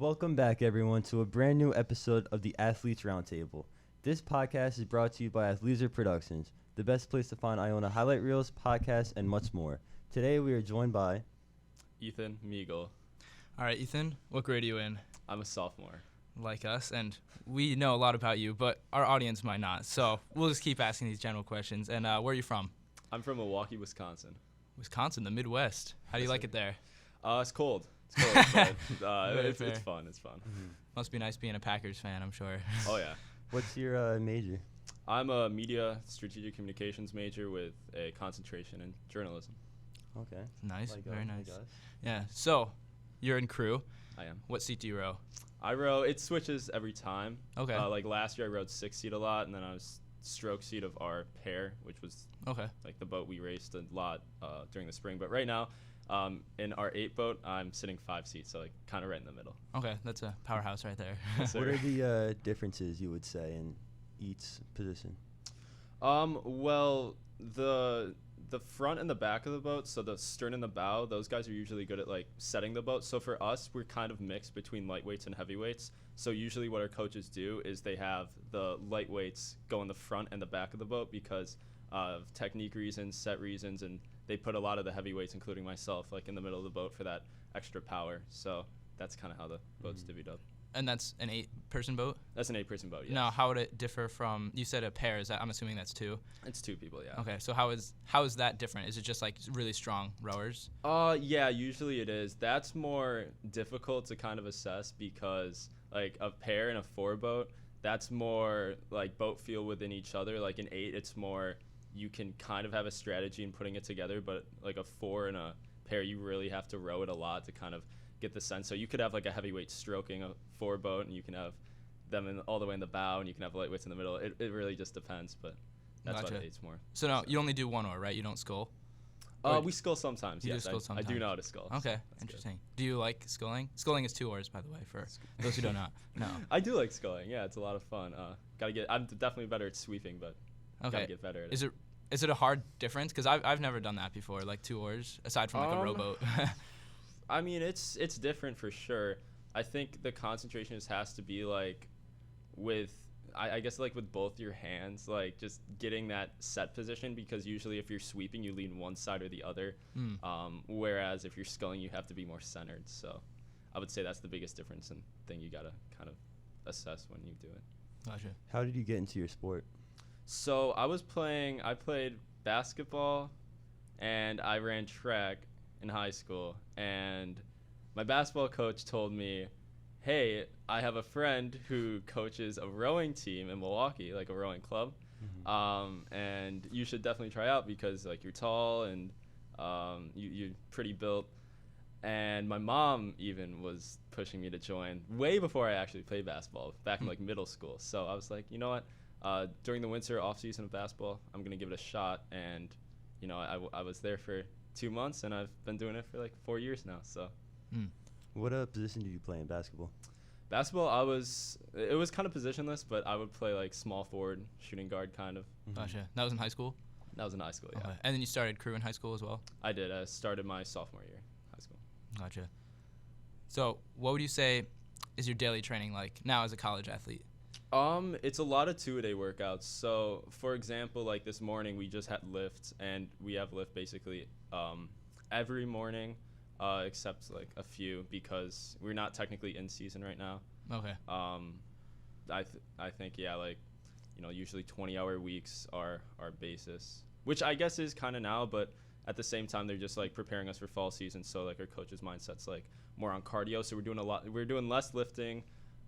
Welcome back, everyone, to a brand new episode of the Athletes Roundtable. This podcast is brought to you by Athleisure Productions, the best place to find Iona highlight reels, podcasts, and much more. Today, we are joined by Ethan, Megal. All right, Ethan, what grade are you in? I'm a sophomore. Like us, and we know a lot about you, but our audience might not. So we'll just keep asking these general questions. And where are you from? I'm from Milwaukee, Wisconsin. Wisconsin, the Midwest. How do you like it there? It's cold. It's cold, but it's fun. It's fun. Mm-hmm. Must be nice being a Packers fan, I'm sure. Oh, yeah. What's your major? I'm a media strategic communications major with a concentration in journalism. Okay. Nice, Like very us, nice. like us. Yeah, so you're in crew. I am. What seat do you row? It switches every time. Okay. Like last year I rode 6 seat a lot, and then I was stroke seat of our pair, which was Okay. like the boat we raced a lot during the spring. But right now, in our 8 boat, I'm sitting 5 seats, so like kind of right in the middle. Okay, that's a powerhouse right there. Yes, What sir. are the differences you would say in each position? Well, the front and the back of the boat, so the stern and the bow, those guys are usually good at like setting the boat. So for us, we're kind of mixed between lightweights and heavyweights. So usually what our coaches do is they have the lightweights go in the front and the back of the boat because of technique reasons, set reasons, and they put a lot of the heavyweights, including myself, like in the middle of the boat for that extra power. So that's kind of how the boat's divvied up. And that's an 8-person boat? That's an 8-person boat, yes. Now, how would it differ from, you said a pair, I'm assuming that's 2. It's 2 people, yeah. Okay, so how is that different? Is it just like really strong rowers? Yeah, usually it is. That's more difficult to kind of assess because like a pair and a 4 boat, that's more like boat feel within each other. Like an 8, it's more you can kind of have a strategy in putting it together, but like a 4 and a pair, you really have to row it a lot to kind of get the sense. So you could have like a heavyweight stroking a 4 boat, and you can have them all the way in the bow, and you can have lightweights in the middle. It really just depends, but that's Gotcha. why the 8's more. So no, you only do 1 oar, right? You don't scull? We scull sometimes, You do yes. scull I do sometimes. know how to scull. Okay, That's interesting. good. Do you like sculling? Sculling is 2 oars, by the way, for those who don't know. No. I do like sculling. Yeah, it's a lot of fun. I'm definitely better at sweeping, but gotta Okay. get better at Is it a hard difference? Because I've never done that before, like 2 oars, aside from like a rowboat. I mean, it's different for sure. I think the concentration just has to be like with, I guess like with both your hands, like just getting that set position, because usually if you're sweeping, you lean one side or the other. Whereas if you're sculling, you have to be more centered. So I would say that's the biggest difference and thing you gotta kind of assess when you do it. Gotcha. How did you get into your sport? So I played basketball and I ran track in high school, and my basketball coach told me, hey, I have a friend who coaches a rowing team in Milwaukee, like a rowing club. And you should definitely try out because like you're tall and you're pretty built. And my mom even was pushing me to join way before I actually played basketball, back in like middle school. So I was like, you know what, during the winter off season of basketball, I'm gonna give it a shot. And you know, I was there for 2 months, and I've been doing it for like 4 years now. So What position did you play in basketball? basketball, it was kind of positionless, but I would play like small forward, shooting guard kind of. Gotcha. That was in high school? That was in high school, yeah. Okay. And then you started crew in high school as well? I did. I started my sophomore year high school. Gotcha. So what would you say is your daily training like now as a college athlete? It's a lot of 2-a-day workouts. So, for example, like this morning we just had lift, and we have lift basically every morning, except like a few because we're not technically in season right now. Okay. I think yeah, like you know, usually 20-hour weeks are our basis, which I guess is kind of now, but at the same time they're just like preparing us for fall season. So like our coach's mindset's like more on cardio. So we're doing less lifting,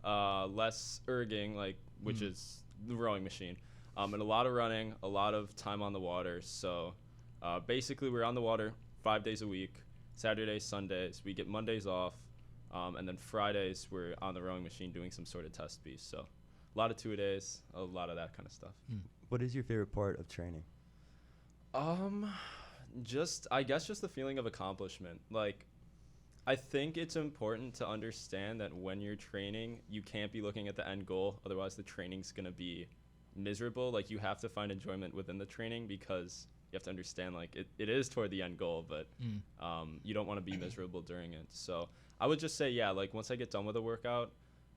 less erging, like which is the rowing machine, and a lot of running, a lot of time on the water. So basically we're on the water 5 days a week, Saturdays, Sundays. We get Mondays off, and then Fridays we're on the rowing machine doing some sort of test piece. So a lot of 2-a-days, a lot of that kind of stuff. What is your favorite part of training? I guess just the feeling of accomplishment. Like, I think it's important to understand that when you're training, you can't be looking at the end goal. Otherwise, the training's going to be miserable. Like, you have to find enjoyment within the training because you have to understand like it is toward the end goal, but you don't want to be miserable during it. So I would just say, yeah, like once I get done with a workout,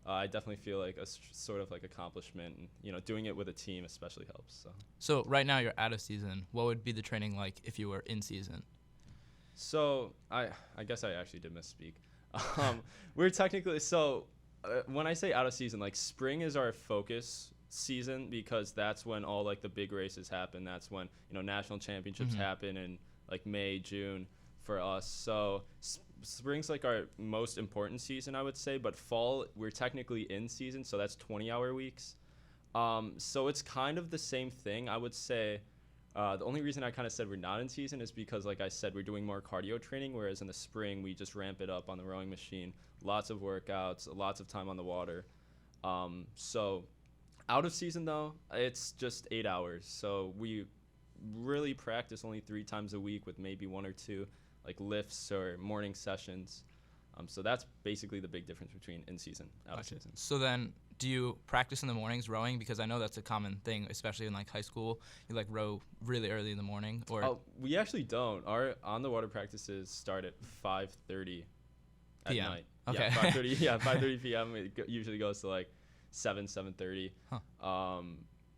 I definitely feel like a sort of like accomplishment, and doing it with a team especially helps. So right now you're out of season. What would be the training like if you were in season? So I guess I actually did misspeak. We're technically when I say out of season, like spring is our focus season because that's when all like the big races happen. That's when national championships happen in like May, June for us. So spring's like our most important season, I would say. But fall, we're technically in season, so that's 20-hour weeks. So it's kind of the same thing, I would say. The only reason I kind of said we're not in season is because, like I said, we're doing more cardio training, whereas in the spring we just ramp it up on the rowing machine. Lots of workouts, lots of time on the water. So out of season, though, it's just 8 hours. So we really practice only 3 times a week with maybe 1 or 2 like lifts or morning sessions. So that's basically the big difference between in season, out of season. So then do you practice in the mornings rowing? Because I know that's a common thing, especially in like high school. You like row really early in the morning, or we actually don't. Our on the water practices start at 5:30 at PM. night. Okay. Yeah, 5:30. Yeah, 5:30 p.m. It usually goes to like 7:30. Huh.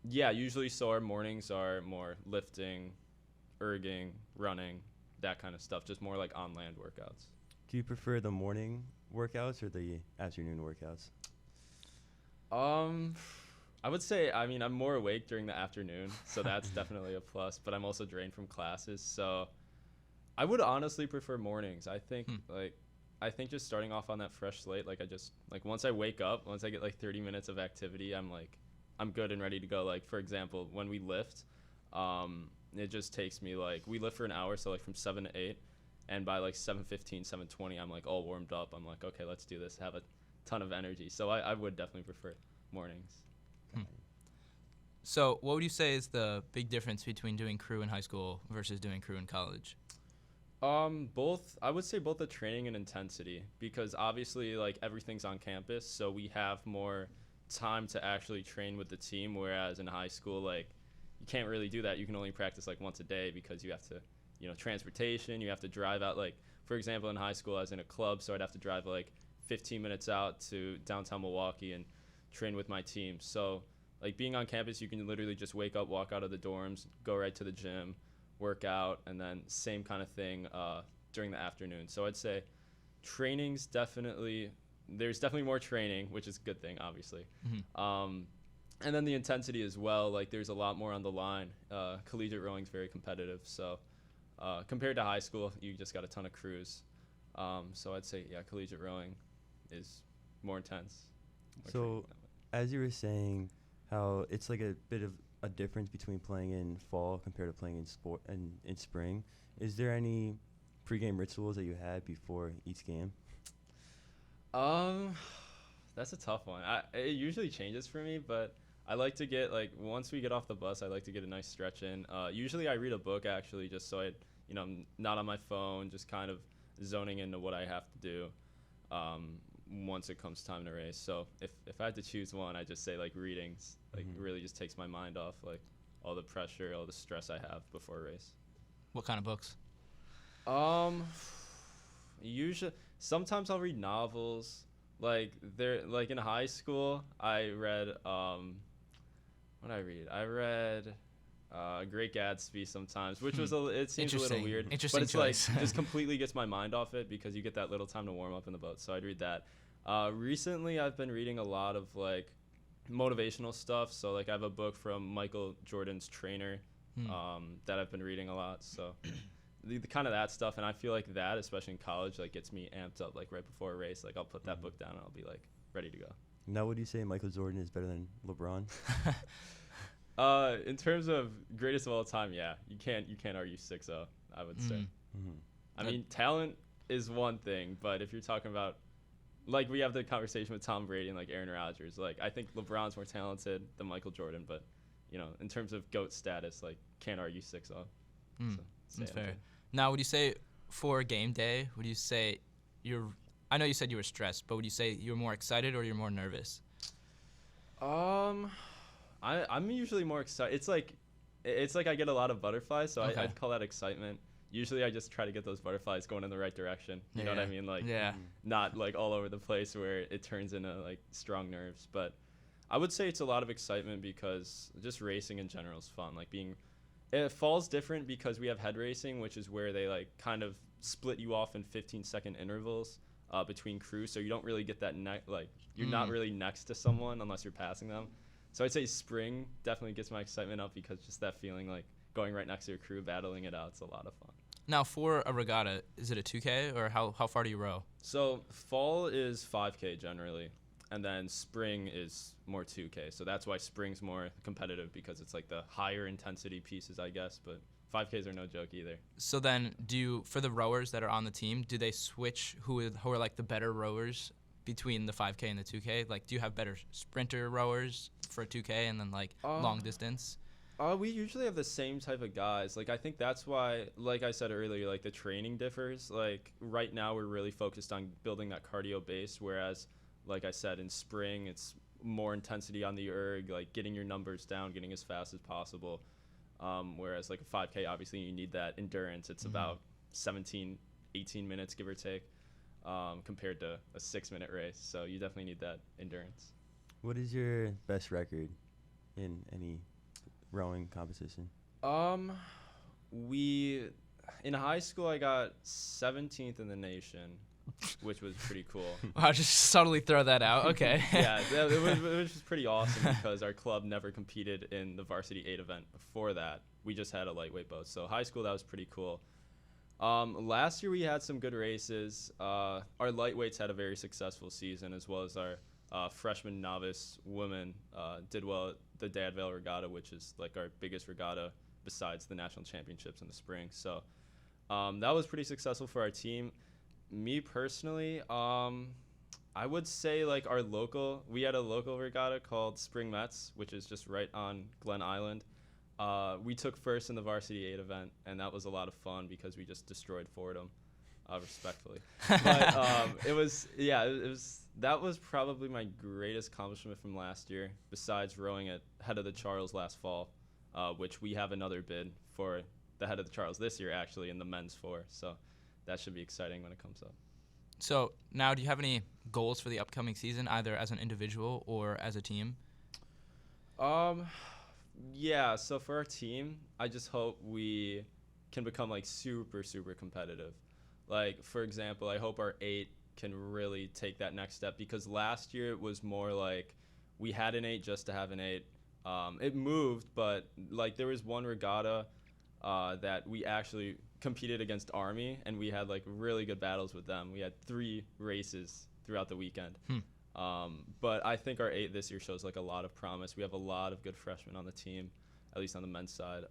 Yeah, usually so our mornings are more lifting, erging, running, that kind of stuff. Just more like on land workouts. Do you prefer the morning workouts or the afternoon workouts? I would say, I'm more awake during the afternoon, so that's definitely a plus, but I'm also drained from classes, so I would honestly prefer mornings. I think just starting off on that fresh slate, once I wake up, once I get like 30 minutes of activity, I'm good and ready to go. Like, for example, when we lift, it just takes me we lift for an hour, so like from 7 to 8, and by like 7:15, 7:20, I'm like all warmed up. I'm like, okay, let's do this. Have a ton of energy. So I would definitely prefer mornings. So what would you say is the big difference between doing crew in high school versus doing crew in college? Both. I would say both the training and intensity, because obviously like everything's on campus, so we have more time to actually train with the team, whereas in high school, like, you can't really do that. You can only practice like once a day because you have to, transportation, you have to drive out. Like, for example, in high school I was in a club, so I'd have to drive like 15 minutes out to downtown Milwaukee and train with my team. So like being on campus, you can literally just wake up, walk out of the dorms, go right to the gym, work out, and then same kind of thing during the afternoon. So I'd say there's definitely more training, which is a good thing, obviously. And then the intensity as well, like there's a lot more on the line. Collegiate rowing is very competitive, so compared to high school, you just got a ton of crews. So I'd say, yeah, collegiate rowing is more intense. So as you were saying, how it's like a bit of a difference between playing in fall compared to playing in spring, is there any pregame rituals that you had before each game? That's a tough one. It usually changes for me, but I like to get, like, once we get off the bus, I like to get a nice stretch in. Usually I read a book, actually, just so I'm not on my phone, just kind of zoning into what I have to do once it comes time to race. So if I had to choose one, I'd just say, like, readings. Like, it really just takes my mind off, like, all the pressure, all the stress I have before a race. What kind of books? Usually, sometimes I'll read novels. Like in high school, I read what did I read? I read Great Gatsby sometimes, which was it seems a little weird, but it's choice. like just completely gets my mind off it because you get that little time to warm up in the boat. So I'd read that. Recently, I've been reading a lot of like motivational stuff. So like I have a book from Michael Jordan's trainer that I've been reading a lot. So the kind of that stuff, and I feel like that, especially in college, like gets me amped up. Like right before a race, like I'll put that book down and I'll be like ready to go. Now, would you say Michael Jordan is better than LeBron? In terms of greatest of all time, yeah, you can't argue 6-0. I would say. I mean, talent is one thing, but if you're talking about, like, we have the conversation with Tom Brady and like Aaron Rodgers, like I think LeBron's more talented than Michael Jordan, but in terms of GOAT status, like can't argue 6-0. So, that's fair. Now, would you say for game day, would you say I know you said you were stressed, but would you say you're more excited or you're more nervous? I'm usually more excited. It's like it's like I get a lot of butterflies, so Okay. I'd call that excitement. Usually I just try to get those butterflies going in the right direction. You know what I mean? Like, Yeah. not like all over the place where it turns into like strong nerves. But I would say it's a lot of excitement because just racing in general is fun. Like it falls different because we have head racing, which is where they like kind of split you off in 15-second intervals between crews. So you don't really get that you're not really next to someone unless you're passing them. So I'd say spring definitely gets my excitement up because just that feeling like going right next to your crew, battling it out, it's a lot of fun. Now, for a regatta, is it a 2K or how far do you row? So fall is 5K generally, and then spring is more 2K. So that's why spring's more competitive because it's like the higher intensity pieces, I guess. But 5Ks are no joke either. So then, for the rowers that are on the team, do they switch who are like the better rowers between the 5K and the 2K? Like, do you have better sprinter rowers for 2K and then like long distance? We usually have the same type of guys. Like, I think that's why, like I said earlier, like the training differs. Like right now we're really focused on building that cardio base, whereas like I said, in spring it's more intensity on the erg, like getting your numbers down, getting as fast as possible. Whereas like a 5K, obviously you need that endurance. It's about 17, 18 minutes, give or take, compared to a 6-minute race. So you definitely need that endurance. What is your best record in any rowing competition? In high school I got 17th in the nation, which was pretty cool. I'll just subtly throw that out. Okay. Yeah, it was pretty awesome because our club never competed in the varsity 8 event before that. We just had a lightweight boat. So high school, that was pretty cool. Last year we had some good races. Our lightweights had a very successful season, as well as our freshman novice women did well at the Dadvale Regatta, which is like our biggest regatta besides the national championships in the spring. So that was pretty successful for our team. Me personally, I would say like we had a local regatta called Spring Mets, which is just right on Glen Island. We took first in the varsity 8 event, and that was a lot of fun because we just destroyed Fordham, respectfully. But that was probably my greatest accomplishment from last year, besides rowing at Head of the Charles last fall, which we have another bid for the Head of the Charles this year, actually, in the men's 4. So that should be exciting when it comes up. So now, do you have any goals for the upcoming season, either as an individual or as a team? Yeah, so for our team, I just hope we can become like super, super competitive. Like, for example, I hope our 8 can really take that next step, because last year it was more like we had an 8 just to have an 8. It moved, but like there was one regatta that we actually competed against Army, and we had like really good battles with them. We had 3 races throughout the weekend. But I think our 8 this year shows like a lot of promise. We have a lot of good freshmen on the team, at least on the men's side.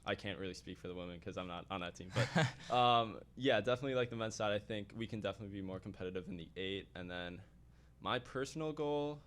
I can't really speak for the women because I'm not on that team. But yeah, definitely like the men's side, I think we can definitely be more competitive in the 8. And then my personal goal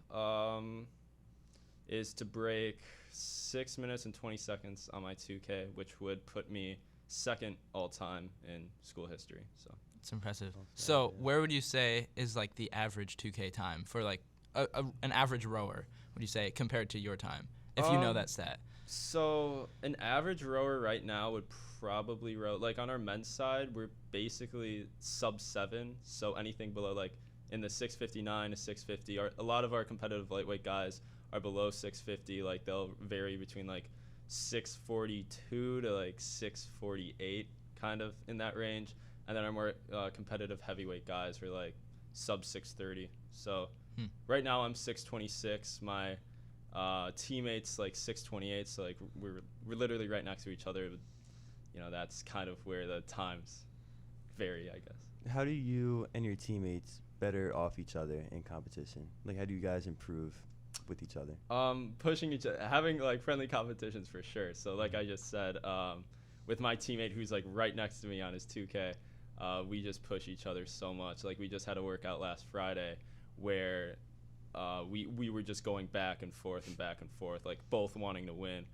is to break 6 minutes and 20 seconds on my 2K, which would put me 2nd all-time in school history. So it's impressive. So where would you say is like the average 2K time for like an average rower, would you say, compared to your time, if you know that stat? So an average rower right now would probably row, like on our men's side, we're basically sub 7. So anything below like in the 6:59 to 6:50. A lot of our competitive lightweight guys are below 6:50. Like they'll vary between like 6:42 to like 6:48, kind of in that range. And then our more competitive heavyweight guys are like sub 6:30. So right now I'm 6:26. My teammates like 6:28. So like we're literally right next to each other. You know, that's kind of where the times vary, I guess. How do you and your teammates better off each other in competition? Like, how do you guys improve with each other? Pushing each other, having like friendly competitions for sure. So like I just said, with my teammate who's like right next to me on his 2K, we just push each other so much. Like we just had a workout last Friday where we were just going back and forth, like both wanting to win.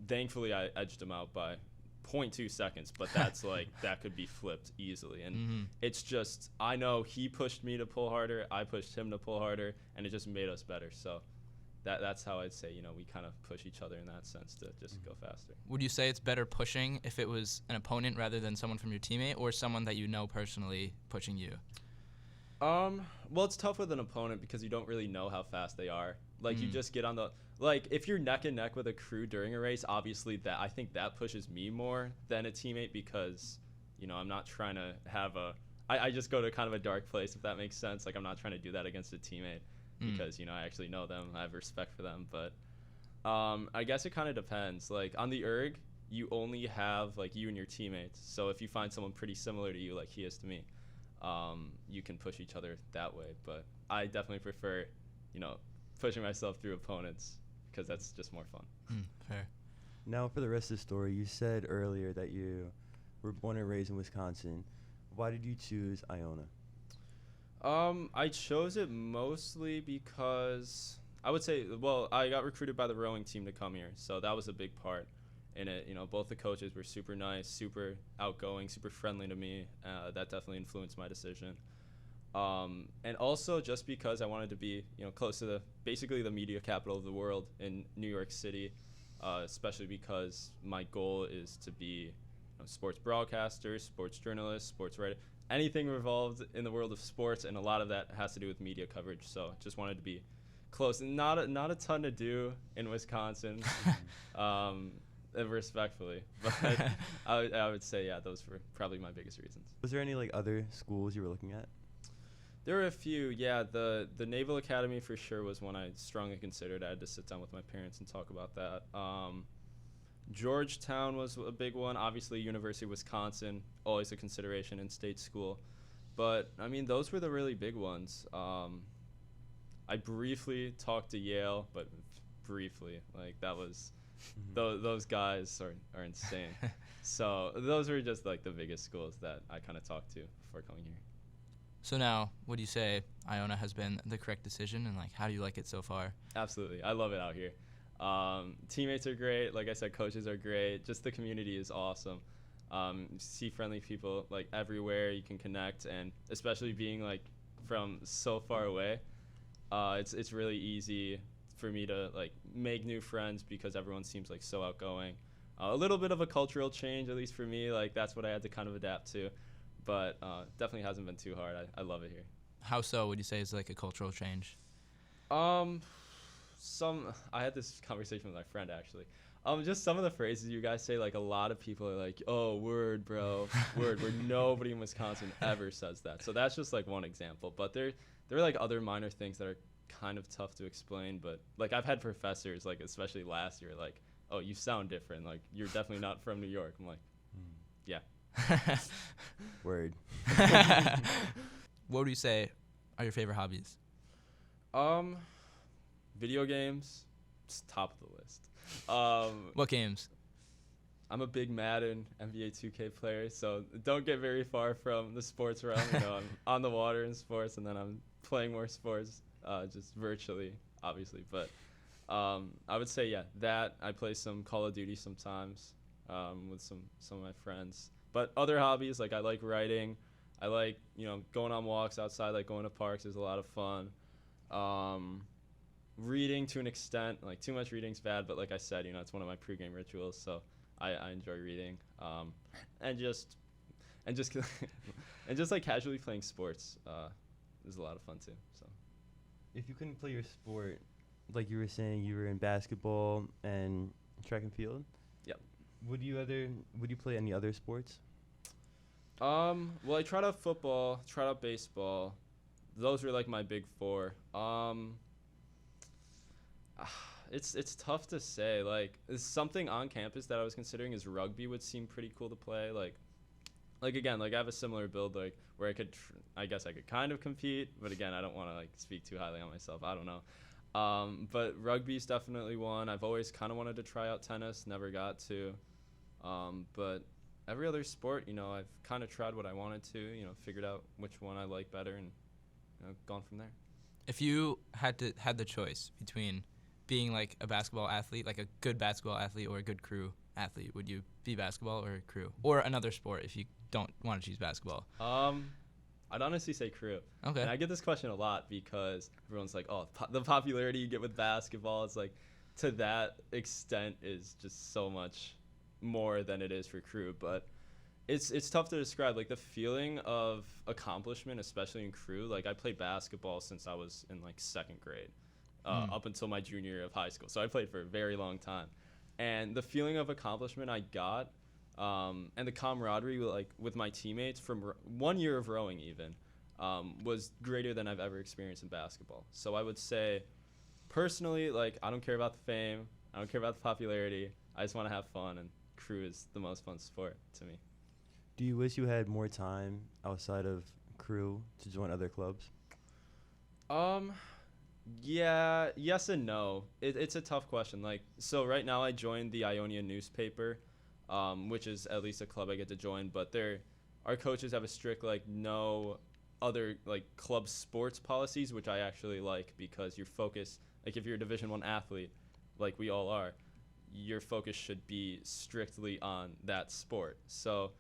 Thankfully I edged him out by 0.2 seconds, but that's like that could be flipped easily. And it's just, I know he pushed me to pull harder, I pushed him to pull harder, and it just made us better. So that's how I'd say, we kind of push each other in that sense to just go faster. Would you say it's better pushing if it was an opponent rather than someone from your teammate, or someone that you know personally pushing you? Well, it's tough with an opponent because you don't really know how fast they are. Like, you just get on the, like, if you're neck and neck with a crew during a race, obviously I think that pushes me more than a teammate because, I'm not trying to have I just go to kind of a dark place, if that makes sense. Like, I'm not trying to do that against a teammate because, I actually know them. I have respect for them. But I guess it kind of depends. Like, on the erg, you only have, like, you and your teammates. So if you find someone pretty similar to you, like he is to me, you can push each other that way. But I definitely prefer, pushing myself through opponents because that's just more fun. Fair. Now, for the rest of the story, you said earlier that you were born and raised in Wisconsin. Why did you choose Iona? I chose it mostly because I would say, well, I got recruited by the rowing team to come here, so that was a big part in it. Both the coaches were super nice, super outgoing, super friendly to me. That definitely influenced my decision. And also just because I wanted to be, close to basically the media capital of the world in New York City, especially because my goal is to be a sports broadcaster, sports journalist, sports writer, anything involved in the world of sports, and a lot of that has to do with media coverage. So just wanted to be close. Not a ton to do in Wisconsin, respectfully, but I would say, yeah, those were probably my biggest reasons. Was there any other schools you were looking at? There were a few, yeah. The Naval Academy for sure was one I strongly considered. I had to sit down with my parents and talk about that. Georgetown was a big one. Obviously, University of Wisconsin, always a consideration in state school. But, those were the really big ones. I briefly talked to Yale, but briefly. Like, that was those guys are insane. So those were just, the biggest schools that I kind of talked to before coming here. So now, would you say Iona has been the correct decision, and how do you like it so far? Absolutely. I love it out here. Teammates are great. Like I said, coaches are great. Just the community is awesome. See friendly people everywhere. You can connect, and especially being from so far away, it's really easy for me to make new friends because everyone seems so outgoing. A little bit of a cultural change, at least for me. That's what I had to kind of adapt to. But definitely hasn't been too hard. I love it here. How so would you say is a cultural change? I had this conversation with my friend actually. Just some of the phrases you guys say, a lot of people are like, "Oh, word, bro, word," where nobody in Wisconsin ever says that. So that's just one example. But there are other minor things that are kind of tough to explain. But I've had professors especially last year "Oh, you sound different. You're definitely not from New York." I'm like, yeah. Word. What would you say are your favorite hobbies? Video games, it's top of the list. What games? I'm a big Madden NBA 2K player, so don't get very far from the sports realm. I'm on the water in sports, and then I'm playing more sports, just virtually, obviously. But I would say, yeah, that I play some Call of Duty sometimes with some of my friends. But other hobbies, I like writing. I like, going on walks outside, going to parks is a lot of fun. Reading to an extent, too much reading's bad, but like I said, it's one of my pregame rituals, so I enjoy reading. And just casually playing sports is a lot of fun too. So, if you couldn't play your sport, like you were saying, you were in basketball and track and field. Yep. Would you play any other sports? Well, I tried out football, tried out baseball. Those were my big four. It's tough to say. Something on campus that I was considering is rugby would seem pretty cool to play. Again, I have a similar build, where I could, I guess I could kind of compete, but again, I don't want to speak too highly on myself. I don't know. But rugby's definitely one. I've always kind of wanted to try out tennis, never got to. But every other sport, I've kind of tried what I wanted to, figured out which one I like better, and gone from there. If you had the choice between being a basketball athlete, a good basketball athlete, or a good crew athlete, would you be basketball or crew, or another sport if you don't want to choose basketball? I'd honestly say crew. Okay. And I get this question a lot because everyone's like, oh, the popularity you get with basketball is like, to that extent is just so much more than it is for crew. But it's tough to describe, like the feeling of accomplishment, especially in crew. Like I played basketball since I was in like second grade, up until my junior year of high school. So I played for a very long time, and the feeling of accomplishment I got, and the camaraderie with my teammates from 1 year of rowing even, was greater than I've ever experienced in basketball. So I would say, personally, like I don't care about the fame, I don't care about the popularity. I just want to have fun, and crew is the most fun sport to me. Do you wish you had more time outside of crew to join other clubs? Yeah, yes and no. It's a tough question. Like, so right now I joined the Ionia newspaper, which is at least a club I get to join. But our coaches have a strict like no other like club sports policies, which I actually like because your focus, like if you're a Division I athlete, like we all are, your focus should be strictly on that sport. So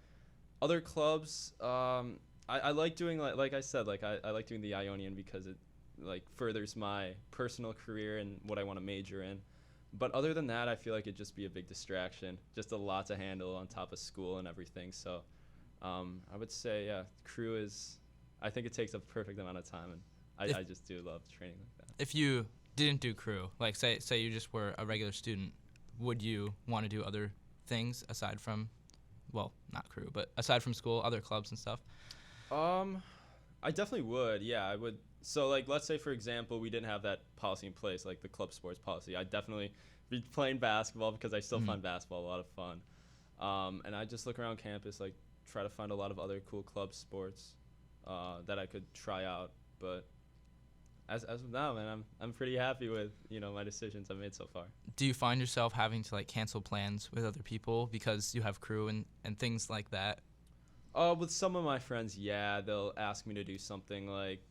other clubs, I like doing like I said, like I like doing the Ionian because it like furthers my personal career and what I want to major in. But other than that, I feel like it'd just be a big distraction, just a lot to handle on top of school and everything. So I would say, yeah, crew is, I think it takes a perfect amount of time, and I just do love training like that. If you didn't do crew, like say you just were a regular student, would you want to do other things aside from, well, not crew, but aside from school, other clubs and stuff? I definitely would. Yeah, I would. So, like, let's say, for example, we didn't have that policy in place, like the club sports policy. I'd definitely be playing basketball because I still find basketball a lot of fun. And I just look around campus, like, try to find a lot of other cool club sports that I could try out. But as of now, man, I'm pretty happy with, my decisions I've made so far. Do you find yourself having to, like, cancel plans with other people because you have crew and things like that? With some of my friends, yeah, they'll ask me to do something, like,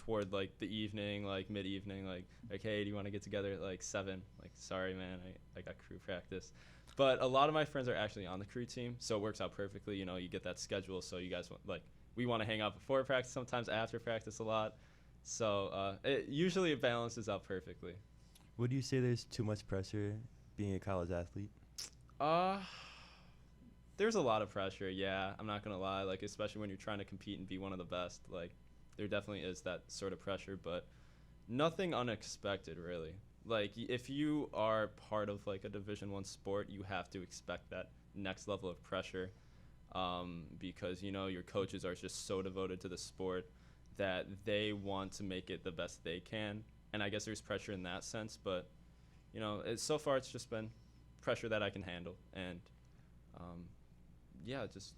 toward like the evening, like mid-evening, like hey, do you want to get together at like 7? Like, sorry man, I got crew practice. But a lot of my friends are actually on the crew team, so it works out perfectly. You get that schedule, so you guys we want to hang out before practice, sometimes after practice a lot. So usually it balances out perfectly. Would you say there's too much pressure being a college athlete? There's a lot of pressure, yeah, I'm not gonna lie, like especially when you're trying to compete and be one of the best. Like, there definitely is that sort of pressure, but nothing unexpected, really. Like, if you are part of, like, a Division I sport, you have to expect that next level of pressure because, your coaches are just so devoted to the sport that they want to make it the best they can. And I guess there's pressure in that sense, but, so far it's just been pressure that I can handle. And, yeah, just,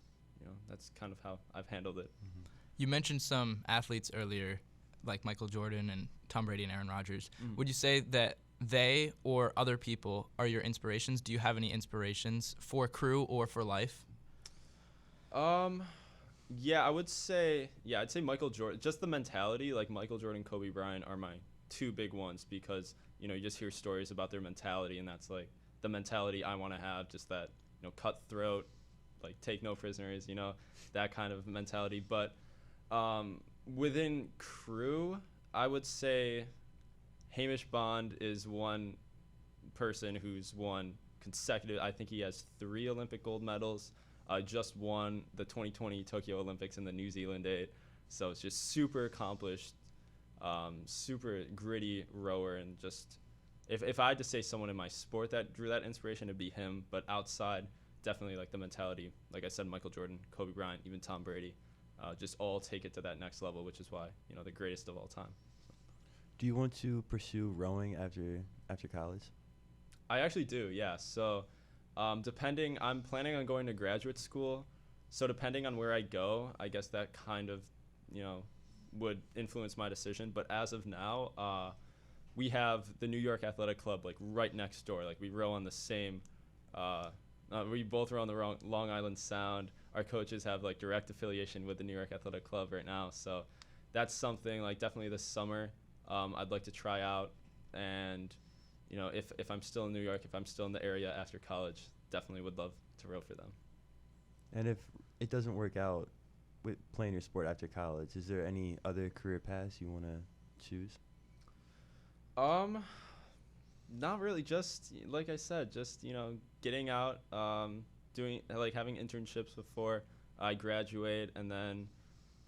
that's kind of how I've handled it. Mm-hmm. You mentioned some athletes earlier, like Michael Jordan and Tom Brady and Aaron Rodgers. Would you say that they or other people are your inspirations? Do you have any inspirations for crew or for life? Yeah, I'd say Michael Jordan. Just the mentality, like Michael Jordan, Kobe Bryant are my two big ones because, you just hear stories about their mentality, and that's like the mentality I want to have, just that, cutthroat, like take no prisoners, that kind of mentality. But within crew, I would say Hamish Bond is one person who's won consecutive. I think he has 3 Olympic gold medals. Just won the 2020 Tokyo Olympics in the New Zealand 8. So it's just super accomplished, super gritty rower, and just if I had to say someone in my sport that drew that inspiration, it'd be him. But outside, definitely like the mentality. Like I said, Michael Jordan, Kobe Bryant, even Tom Brady. Just all take it to that next level, which is why, the greatest of all time. So. Do you want to pursue rowing after college? I actually do, yeah. So I'm planning on going to graduate school. So depending on where I go, I guess that kind of, would influence my decision. But as of now, we have the New York Athletic Club, like right next door. Like we row on the same, we both row on the Long Island Sound. Our coaches have like direct affiliation with the New York Athletic Club right now. So that's something like definitely this summer I'd like to try out. And, if I'm still in New York, if I'm still in the area after college, definitely would love to row for them. And if it doesn't work out with playing your sport after college? Is there any other career paths you want to choose? Not really. Just like I said, just getting out, doing like having internships before I graduate, and then,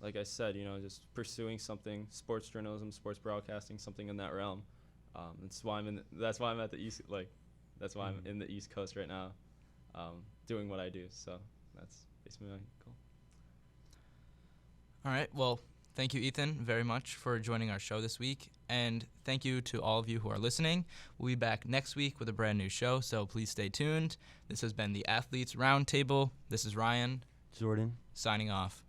like I said, just pursuing something, sports journalism, sports broadcasting, something in that realm. That's why I'm at the East. Like, that's why I'm in the East Coast right now, doing what I do. So that's basically my goal. All right. Well, thank you, Ethan, very much for joining our show this week. And thank you to all of you who are listening. We'll be back next week with a brand new show, so please stay tuned. This has been the Athletes Roundtable. This is Ryan. Jordan. Signing off.